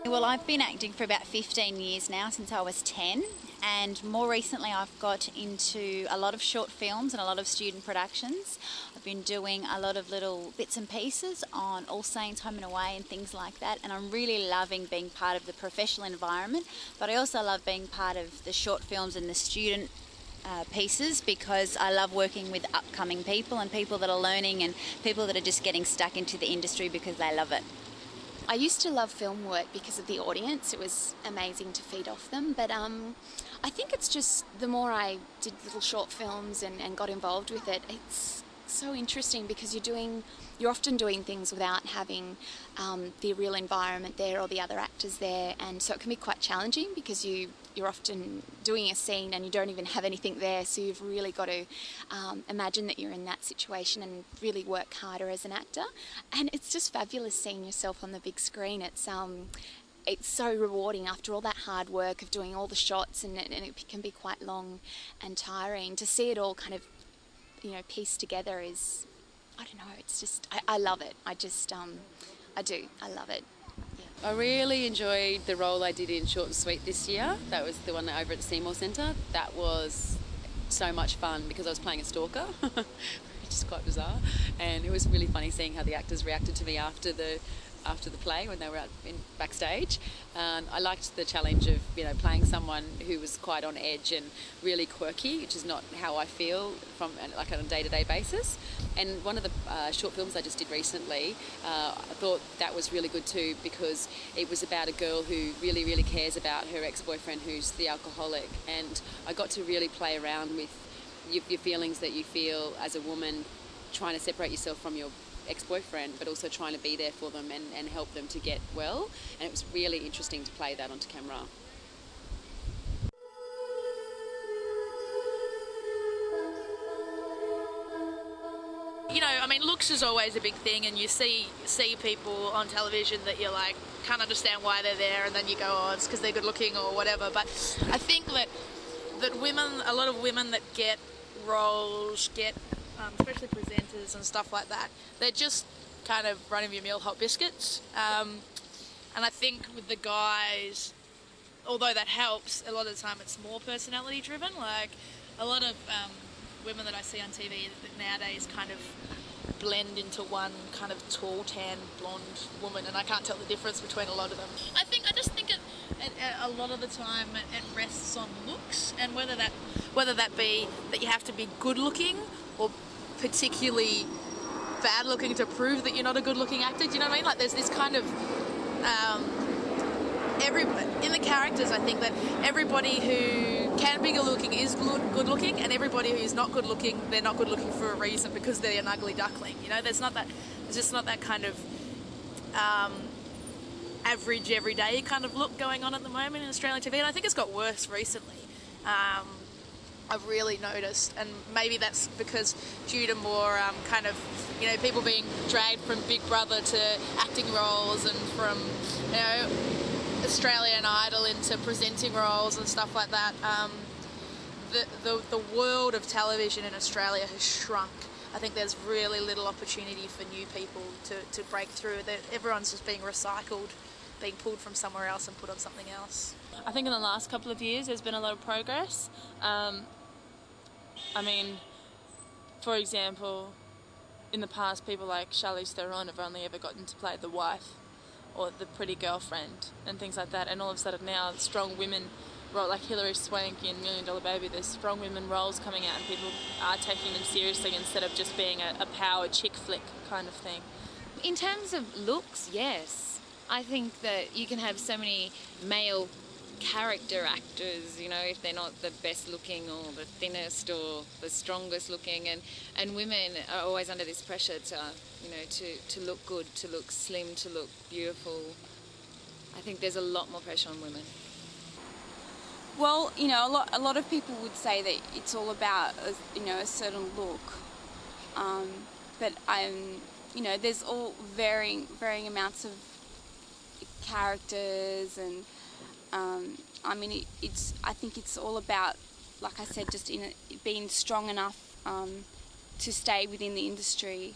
Well, I've been acting for about 15 years now, since I was 10, and more recently I've got into a lot of short films and a lot of student productions. I've been doing a lot of little bits and pieces on All Saints, Home and Away and things like that, and I'm really loving being part of the professional environment, but I also love being part of the short films and the student pieces, because I love working with upcoming people and people that are learning and people that are just getting stuck into the industry because they love it. I used to love film work because of the audience. It was amazing to feed off them, but I think it's just the more I did little short films and got involved with it, it's so interesting because you're often doing things without having the real environment there or the other actors there, and so it can be quite challenging because you're often doing a scene and you don't even have anything there, so you've really got to imagine that you're in that situation and really work harder as an actor. And it's just fabulous seeing yourself on the big screen. It's so rewarding after all that hard work of doing all the shots, and it can be quite long and tiring. To see it all kind of, pieced together is, I don't know, it's just, I love it. I love it. I really enjoyed the role I did in Short and Sweet this year. That was the one over at the Seymour Centre. That was so much fun because I was playing a stalker, which is quite bizarre. And it was really funny seeing how the actors reacted to me after the play when they were out backstage. I liked the challenge of playing someone who was quite on edge and really quirky, which is not how I feel from like on a day-to-day basis. And one of the short films I just did recently, I thought that was really good too, because it was about a girl who really, really cares about her ex-boyfriend who's the alcoholic, and I got to really play around with your feelings that you feel as a woman, trying to separate yourself from your ex-boyfriend but also trying to be there for them and help them to get well, and it was really interesting to play that onto camera. Looks is always a big thing, and you see people on television that you're like, can't understand why they're there, and then you go, oh, it's because they're good looking or whatever. But I think that a lot of women that get roles, especially presenters and stuff like that, they're just kind of run-of-your-mill hot biscuits. And I think with the guys, although that helps, a lot of the time it's more personality driven. Like a lot of women that I see on TV nowadays kind of blend into one kind of tall, tan, blonde woman, and I can't tell the difference between a lot of them. I just think a lot of the time it rests on looks, and whether that be that you have to be good looking or particularly bad looking to prove that you're not a good looking actor. Do you know what I mean? Like there's this kind of in the characters, I think that everybody who can be good looking is good looking, and everybody who's not good looking, they're not good looking for a reason, because they're an ugly duckling. There's just not that kind of average everyday kind of look going on at the moment in Australian TV, and I think it's got worse recently. I've really noticed, and maybe that's because due to more people being dragged from Big Brother to acting roles, and from Australian Idol into presenting roles and stuff like that. The world of television in Australia has shrunk. I think there's really little opportunity for new people to break through. Everyone's just being recycled, being pulled from somewhere else and put on something else. I think in the last couple of years there's been a lot of progress. For example, in the past people like Charlize Theron have only ever gotten to play the wife or the pretty girlfriend and things like that, and all of a sudden now strong women role, like Hilary Swank in $1 Million Baby, there's strong women roles coming out and people are taking them seriously instead of just being a power chick flick kind of thing. In terms of looks, yes. I think that you can have so many male character actors, if they're not the best looking or the thinnest or the strongest looking, and women are always under this pressure to look good, to look slim, to look beautiful. I think there's a lot more pressure on women. Well, a lot of people would say that it's all about a certain look, but there's all varying amounts of characters, and I think it's all about, like I said, just being strong enough to stay within the industry,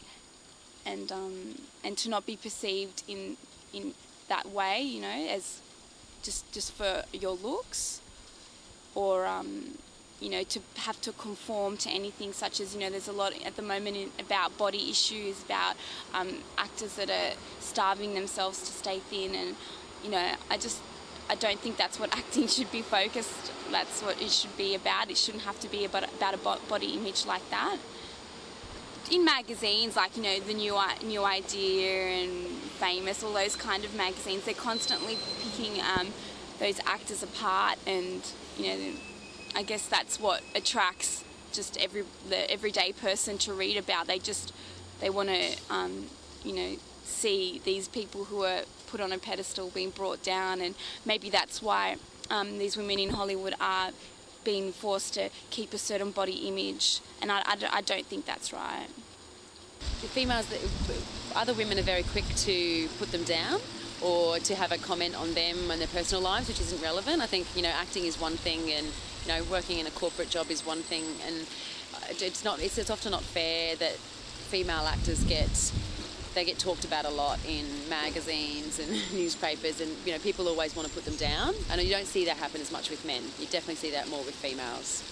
and to not be perceived in that way, you know, as just for your looks, or you know, to have to conform to anything, such as, you know, there's a lot at the moment about body issues, about actors that are starving themselves to stay thin, and, you know, I don't think that's what acting should be focused. That's what it should be about. It shouldn't have to be about a body image like that. In magazines, like, you know, the New Idea and Famous, all those kind of magazines, they're constantly picking those actors apart, and, you know, I guess that's what attracts just the everyday person to read about. They want to, you know, see these people who are put on a pedestal being brought down, and maybe that's why these women in Hollywood are being forced to keep a certain body image, and I don't think that's right. The females, other women are very quick to put them down or to have a comment on them and their personal lives, which isn't relevant. I think, you know, acting is one thing, and, you know, working in a corporate job is one thing, and it's often not fair that female actors get talked about a lot in magazines and newspapers, and, you know, people always want to put them down. I know you don't see that happen as much with men. You definitely see that more with females.